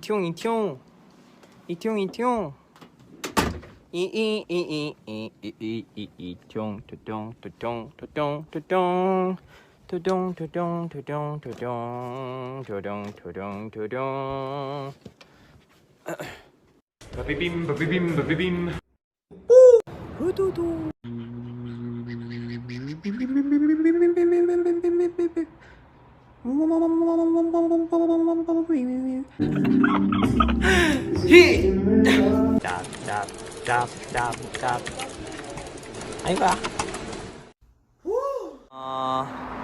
이티용 이티용 이티용 이티용 이티용 토종 토종 토종 토종 토종 토종 토종 토종 토종 토종 토종 바비빔 바비빔 바비빔 후두두 히 짭짭짭짭짭 아이고야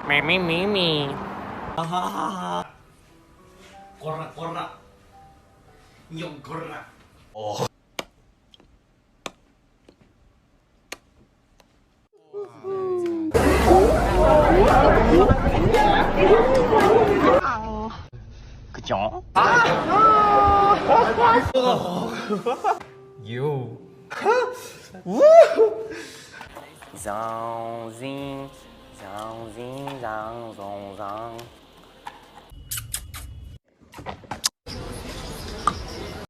미미미미 하하하하 꼬라 꼬라 용 꼬라 그죠? 요. 장징 장징 장종장